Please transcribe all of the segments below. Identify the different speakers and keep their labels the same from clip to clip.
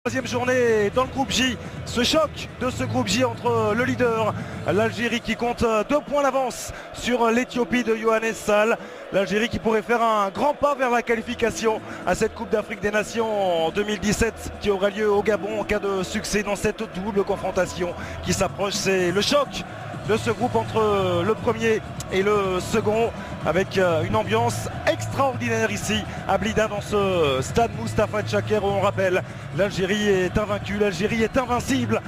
Speaker 1: Troisième journée dans le groupe J, ce choc de ce groupe J entre le leader, l'Algérie qui compte 2 points d'avance sur l'Éthiopie de Yohannes Sall. L'Algérie qui pourrait faire un grand pas vers la qualification à cette Coupe d'Afrique des Nations en 2017 qui aura lieu au Gabon en cas de succès dans cette double confrontation qui s'approche. C'est le choc de ce groupe entre le premier et le second avec une ambiance extraordinaire ici à Blida dans ce stade Mustapha Tchaker où on rappelle l'Algérie est invaincue, l'Algérie est invincible.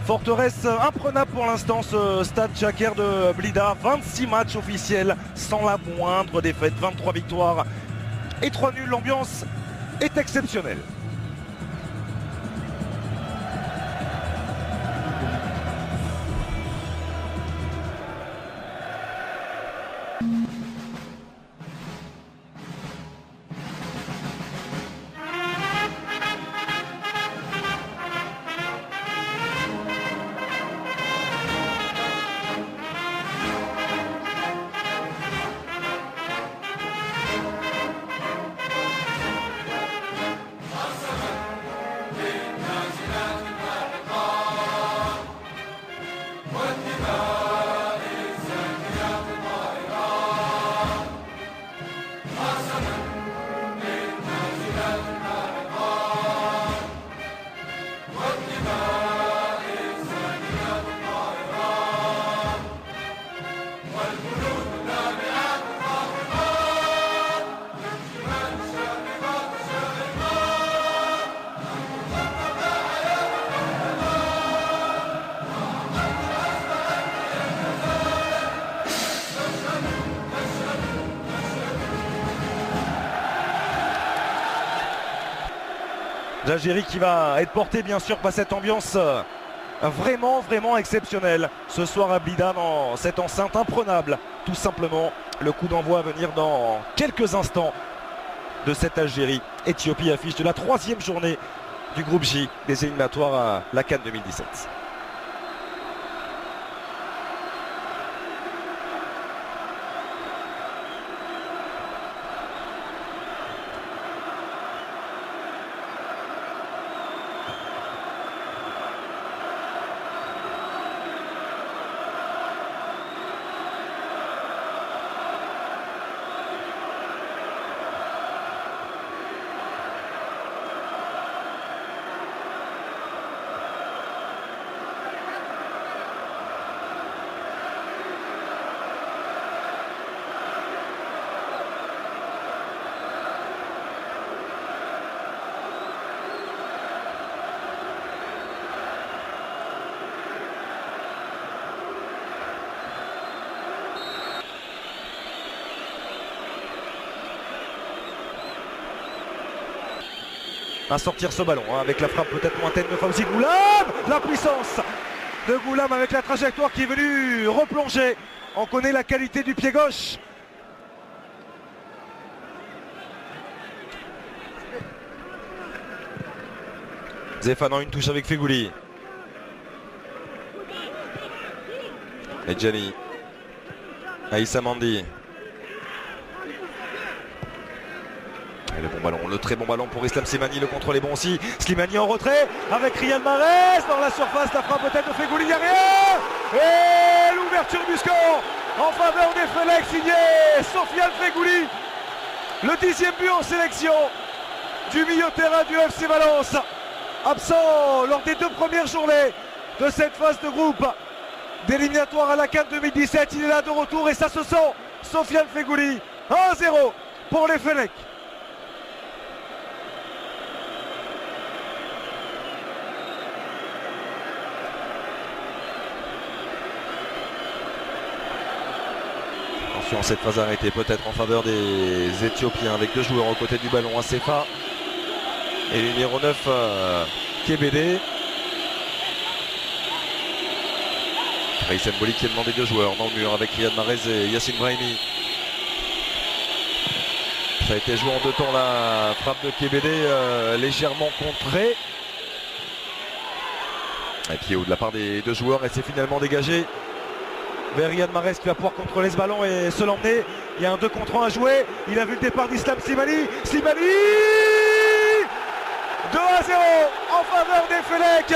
Speaker 1: Forteresse imprenable pour l'instant ce stade Tchaker de Blida, 26 matchs officiels sans la moindre défaite, 23 victoires et 3 nuls, l'ambiance est exceptionnelle. L'Algérie qui va être portée bien sûr par cette ambiance vraiment exceptionnelle ce soir à Blida dans cette enceinte imprenable. Tout simplement le coup d'envoi à venir dans quelques instants de cette Algérie-Éthiopie, affiche de la 3e journée du groupe J des éliminatoires à la CAN 2017. À sortir ce ballon avec la frappe peut-être lointaine de Fawzi Goulam, la puissance de Goulam avec la trajectoire qui est venue replonger. On connaît la qualité du pied gauche. Zéfanan, une touche avec Fegouli. Et Gianni. Aïssa Mandi. Et le bon ballon, le très bon ballon pour Islam Slimani, le contrôle est bon aussi. Slimani en retrait avec Riyad Mahrez dans la surface, la frappe peut-être de Fegouli derrière. Et l'ouverture du score en faveur des Fennecs signé Sofiane Fegouli. Le 10e but en sélection du milieu de terrain du FC Valence. Absent lors des 2 premières journées de cette phase de groupe d'éliminatoire à la CAN 2017. Il est là de retour et ça se sent. Sofiane Fegouli, 1-0 pour les Fennecs. Attention, cette phase arrêtée peut-être en faveur des Éthiopiens avec 2 joueurs aux côtés du ballon, Sefa et le numéro 9 Kebede. Raïs Mboli qui a demandé 2 joueurs dans le mur avec Riyad Mahrez et Yassine Brahimi. Ça a été joué en 2 temps, la frappe de Kebede légèrement contrée. Et pied haut de la part des 2 joueurs et c'est finalement dégagé vers Riyad Mahrez qui va pouvoir contrôler ce ballon et se l'emmener. Il y a un 2 contre 1 à jouer. Il a vu le départ d'Islam Slimani. Slimani 2-0 en Fenech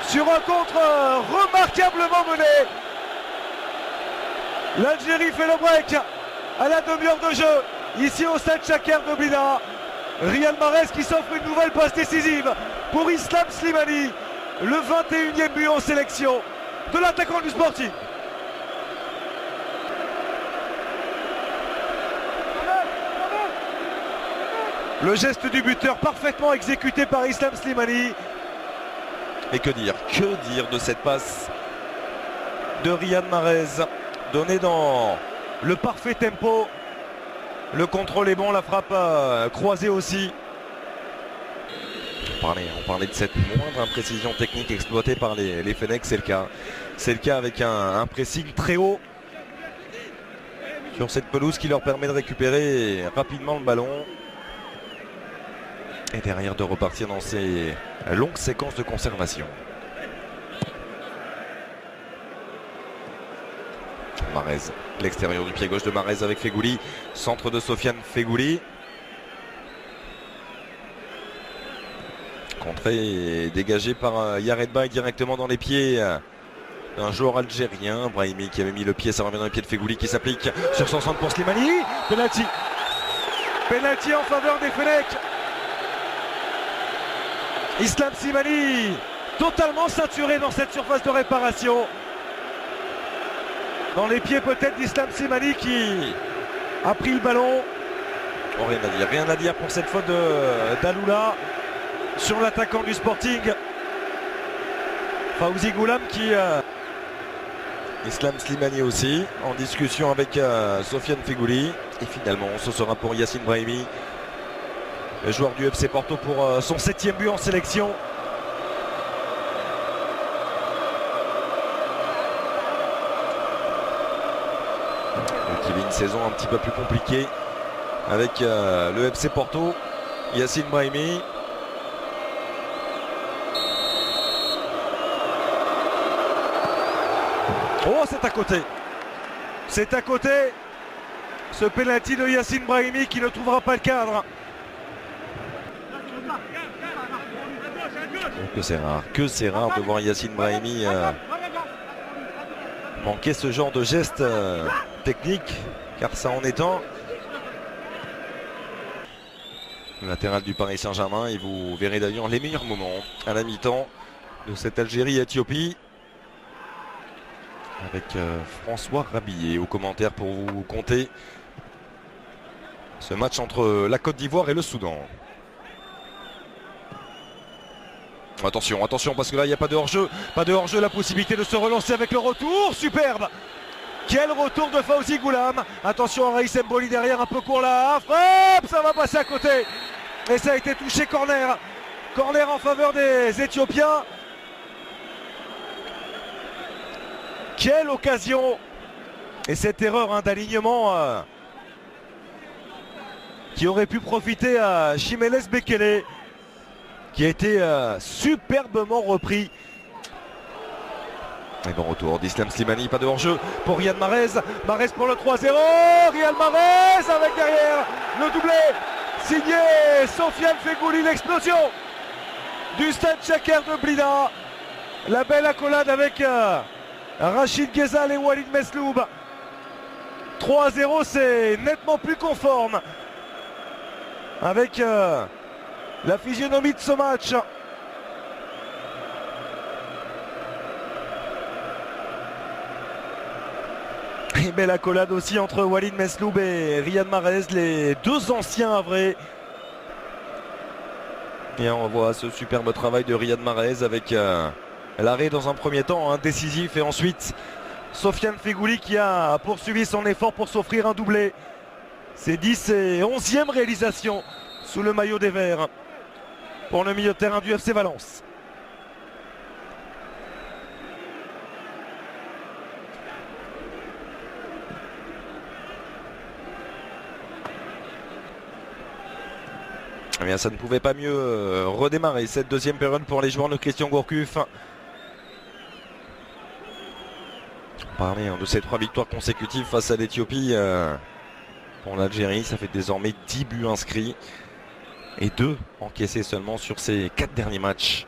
Speaker 1: sur un contre remarquablement mené. L'Algérie fait le break à la demi-heure de jeu ici au stade Chaker de Blida. Riyad Mahrez qui s'offre une nouvelle passe décisive pour Islam Slimani, le 21e but en sélection de l'attaquant du Sporting. Le geste du buteur parfaitement exécuté par Islam Slimani.
Speaker 2: Et que dire de cette passe de Riyad Mahrez, donnée dans
Speaker 1: le parfait tempo. Le contrôle est bon, la frappe croisée aussi.
Speaker 2: On parlait de cette moindre imprécision technique exploitée par les Fenech, c'est le cas. C'est le cas avec un pressing très haut sur cette pelouse qui leur permet de récupérer rapidement le ballon. Et derrière de repartir dans ces longues séquences de conservation. Mahrez, l'extérieur du pied gauche de Mahrez avec Feghouli. Centre de Sofiane Feghouli. Contrée dégagée par Yared Bay directement dans les pieds d'un joueur algérien. Brahimi qui avait mis le pied, ça revient dans les pieds de Feghouli qui s'applique sur son centre pour Slimani.
Speaker 1: Penalty. Penalty en faveur des Fenech. Islam Slimani totalement ceinturé dans cette surface de réparation. Dans les pieds peut-être d'Islam Slimani qui a pris le ballon.
Speaker 2: Oh, rien à dire pour cette faute
Speaker 1: d'Aloula sur l'attaquant du Sporting. Fawzi Goulam qui...
Speaker 2: Islam Slimani aussi en discussion avec Sofiane Feghouli. Et finalement ce sera pour Yacine Brahimi, le joueur du FC Porto, pour
Speaker 1: son 7e but en sélection.
Speaker 2: Qui vit une saison un petit peu plus compliquée avec le FC Porto. Yacine Brahimi.
Speaker 1: Oh, c'est à côté. C'est à côté. Ce penalty de Yacine Brahimi qui ne trouvera pas le cadre.
Speaker 2: Que c'est rare de voir Yacine Brahimi manquer ce genre de geste technique, car ça en est un. Le latéral du Paris Saint-Germain, et vous verrez d'ailleurs les meilleurs moments à la mi-temps de cette Algérie-Éthiopie avec François Rabillet au commentaire pour vous compter ce match entre la Côte d'Ivoire et le Soudan. Attention parce que là il n'y a pas de hors-jeu.
Speaker 1: Pas de hors-jeu, la possibilité de se relancer avec le retour. Superbe. Quel retour de Fawzi Goulam. Attention à Raïs Mboli derrière, un peu court là. Frappe, ça va passer à côté. Et ça a été touché, corner. Corner en faveur des Éthiopiens. Quelle occasion. Et cette erreur d'alignement qui aurait pu profiter à Chimeles Bekele, qui a été superbement repris.
Speaker 2: Et bon retour d'Islam Slimani, pas de hors-jeu pour Riyad Mahrez.
Speaker 1: Mahrez pour le 3-0. Riyad Mahrez avec derrière le doublé signé Sofiane Feghouli. L'explosion du stade Chaker de Blida. La belle accolade avec Rachid Ghezal et Walid Mesloub. 3-0, c'est nettement plus conforme avec la physionomie de ce match. Et belle accolade aussi entre Walid Mesloub et Riyad Mahrez, les deux anciens avrés.
Speaker 2: Et on voit ce superbe travail de Riyad Mahrez avec l'arrêt dans un premier temps décisif, et ensuite
Speaker 1: Sofiane Feghouli qui a poursuivi son effort pour s'offrir un doublé. C'est 10 et 11e réalisation sous le maillot des Verts pour le milieu de terrain du FC Valence.
Speaker 2: Eh bien, ça ne pouvait pas mieux redémarrer cette deuxième période pour les joueurs de Christian Gourcuff. On parlait de ces 3 victoires consécutives face à l'Éthiopie. Pour l'Algérie, ça fait désormais 10 buts inscrits et 2 encaissés seulement sur ces 4 derniers matchs.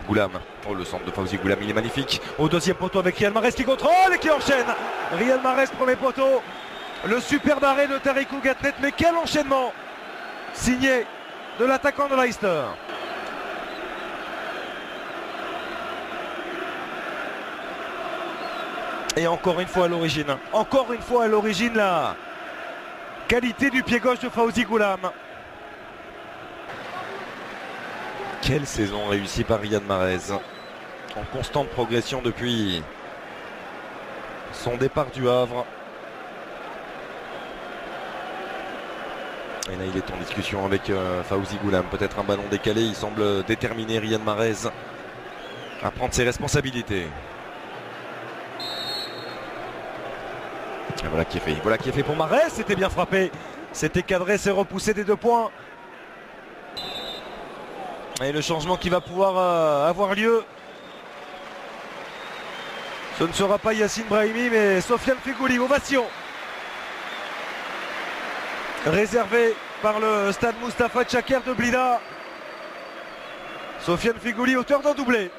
Speaker 2: Goulam. Oh, le centre de Fawzi Goulam, il est magnifique. Au deuxième poteau avec Riyad Mahrez qui contrôle et qui enchaîne. Riyad Mahrez, premier poteau. Le superbe arrêt de Tarikou Gatnet. Mais quel enchaînement signé de l'attaquant de Leicester. Et encore une fois à l'origine, la qualité du pied gauche de Fawzi Goulam. Quelle saison réussie par Riyad Mahrez, en constante progression depuis son départ du Havre. Et là il est en discussion avec Fawzi Goulam, peut-être un ballon décalé, il semble déterminer Riyad Mahrez à prendre ses responsabilités. Et voilà qui est fait pour Mahrez, c'était bien frappé, c'était cadré, c'est repoussé des 2 points. Et le changement qui va pouvoir avoir lieu, ce ne sera pas Yacine Brahimi mais Sofiane Feghouli. Ovation réservé par le stade Moustapha Tchaker de Blida. Sofiane Feghouli, auteur d'un doublé.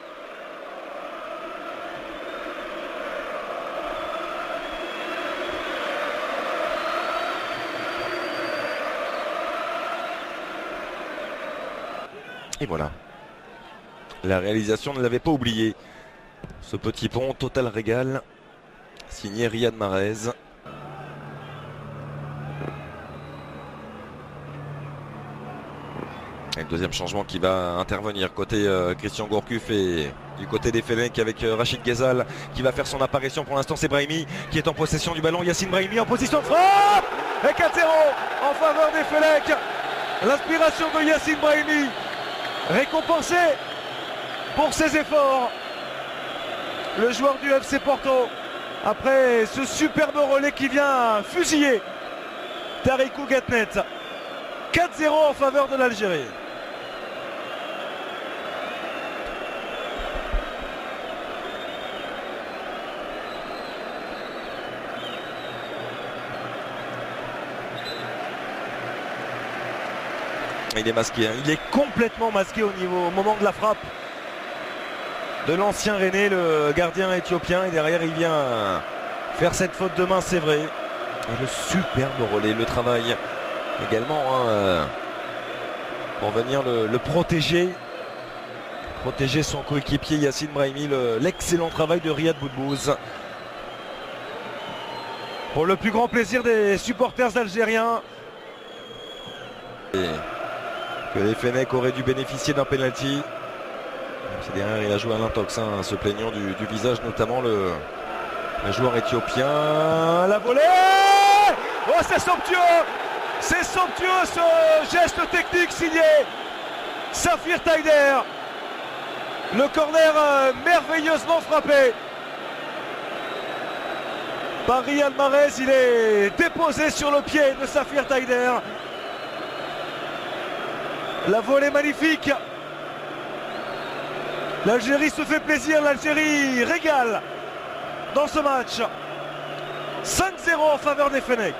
Speaker 2: Et voilà, la réalisation ne l'avait pas oublié. Ce petit pont, total régal, signé Riyad Mahrez. Et le deuxième changement qui va intervenir côté Christian Gourcuff et du côté des Fennecs avec Rachid Ghezal qui va faire son apparition. Pour l'instant c'est Brahimi qui est en possession du ballon. Yacine Brahimi en position de frappe et 4-0 en faveur des Fennecs. L'inspiration de Yacine Brahimi récompensé pour ses efforts. Le joueur du FC Porto, après ce superbe relais qui vient fusiller Tarikou Gatnet. 4-0 en faveur de l'Algérie. Il est masqué, hein. Il est complètement masqué au moment de la frappe de l'ancien René, le gardien éthiopien. Et derrière il vient faire cette faute de main, c'est vrai. Et le superbe relais, le travail également pour venir le protéger son coéquipier Yacine Brahimi. L'excellent travail de Riyad Boudbouz. Pour le plus grand plaisir des supporters algériens. Que les Fennecs auraient dû bénéficier d'un penalty. C'est derrière, il a joué à l'intox, hein, se plaignant du visage, notamment le joueur éthiopien. La volée. Oh, c'est somptueux. C'est somptueux ce geste technique signé Safir Taider. Le corner merveilleusement frappé par Riyad Mahrez. Il est déposé sur le pied de Safir Taider. La volée magnifique. L'Algérie se fait plaisir, l'Algérie régale dans ce match. 5-0 en faveur des Fennecs.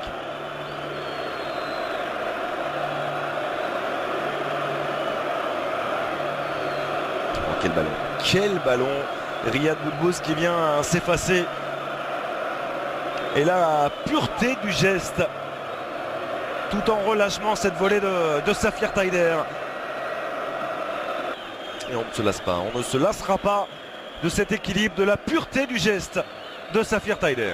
Speaker 2: Oh, quel ballon. Quel ballon. Riyad Boudbouz qui vient s'effacer. Et là, la pureté du geste. Tout en relâchement, cette volée de Safir Taider. Et on ne se lasse pas, on ne se lassera pas de cet équilibre, de la pureté du geste de Safir Taider.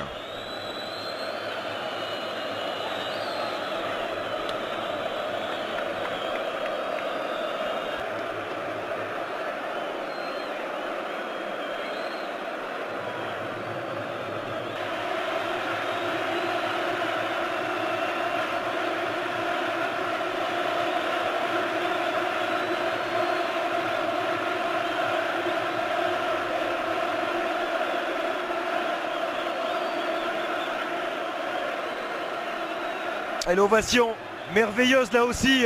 Speaker 2: Et l'ovation merveilleuse là aussi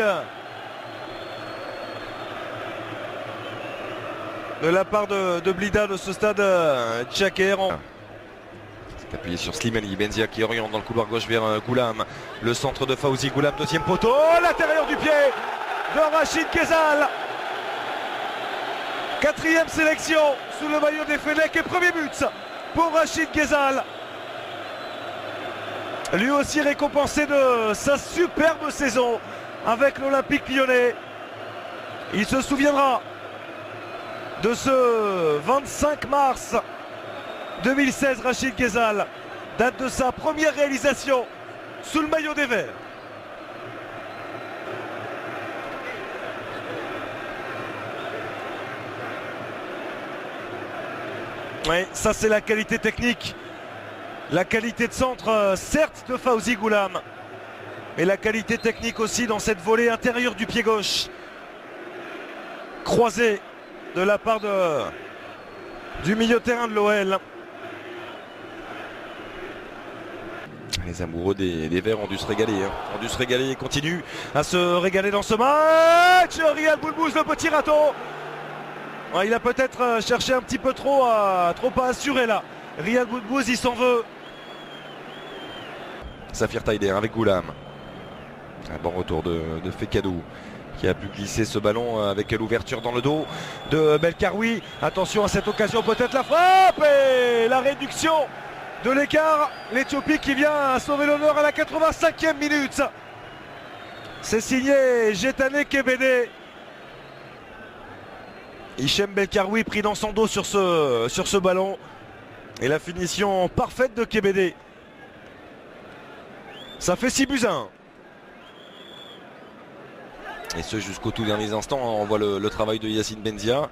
Speaker 2: de la part de Blida, de ce stade Tchaker. C'est appuyé sur Slimani. Benzia qui oriente dans le couloir gauche vers Goulam. Le centre de Fawzi Goulam, deuxième poteau, l'intérieur du pied de Rachid Ghezal.
Speaker 1: 4e sélection sous le maillot des Fennecs et premier but pour Rachid Ghezal. Lui aussi récompensé de sa superbe saison avec l'Olympique Lyonnais. Il se souviendra de ce 25 mars 2016, Rachid Ghezal, date de sa première réalisation sous le maillot des Verts. Oui, ça c'est la qualité technique, la qualité de centre, certes de Fawzi Goulam, mais la qualité technique aussi dans cette volée intérieure du pied gauche, croisée de la part du milieu de terrain de l'OL. Les amoureux des Verts ont dû se régaler, ont dû se régaler et continuent à se régaler dans ce match. Riyad Boulbouz, le petit râteau. Il a peut-être cherché un petit peu trop à assurer là. Riyad Boulbouz, il s'en veut. Safir Taider avec Goulam. Un bon retour de Fekadou qui a pu glisser ce ballon avec l'ouverture dans le dos de Belkaroui. Attention à cette occasion, peut-être la frappe et la réduction de l'écart. L'Éthiopie qui vient sauver l'honneur à la 85e minute. C'est signé Jetane Kebede. Hichem Belkaroui pris dans son dos sur ce ballon. Et la finition parfaite de Kebede. Ça fait 6-1. Et ce jusqu'au tout dernier instant. On voit le travail de Yacine Benzia.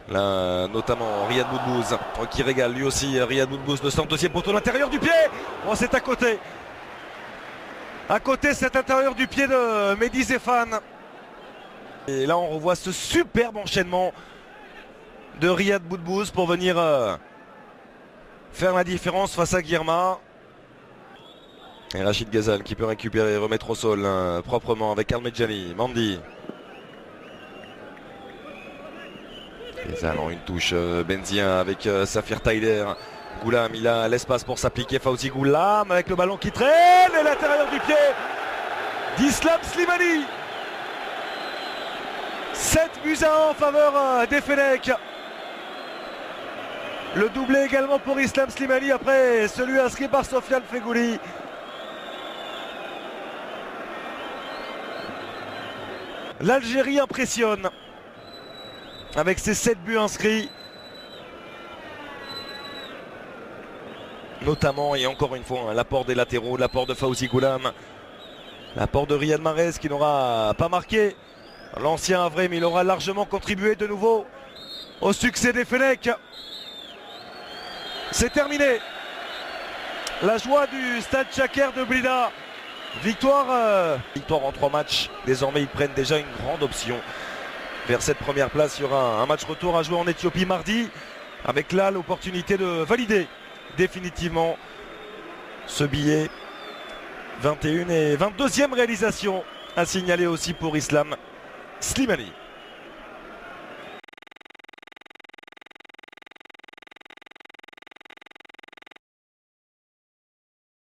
Speaker 1: Là, notamment Riyad Boulbouz qui régale lui aussi. Riyad Boulbouz, le centre, deuxième poteau, l'intérieur du pied. Oh, c'est à côté. À côté, cet intérieur du pied de Mehdi Zéphane. Et là, on revoit ce superbe enchaînement de Riyad Boulbouz pour venir faire la différence face à Guirma. Et Rachid Ghezal qui peut récupérer et remettre au sol proprement avec Al-Medjani. Mandi. Ghezal en une touche. Benzia avec Safir Taider. Goulam, il a l'espace pour s'appliquer. Fawzi Goulam avec le ballon qui traîne. Et l'intérieur du pied d'Islam Slimani. 7-1 en faveur des Fennecs. Le doublé également pour Islam Slimani après celui inscrit par Sofiane Fegouli. L'Algérie impressionne avec ses 7 buts inscrits. Notamment et encore une fois l'apport des latéraux, l'apport de Fawzi Goulam, l'apport de Riyad Mahrez qui n'aura pas marqué. L'ancien Havre, mais il aura largement contribué de nouveau au succès des Fennecs. C'est terminé. La joie du stade Chaker de Blida. Victoire en 3 matchs. Désormais, ils prennent déjà une grande option vers cette première place. Il y aura un match retour à jouer en Éthiopie mardi, avec là l'opportunité de valider définitivement ce billet. 21 et 22e réalisation à signaler aussi pour Islam Slimani.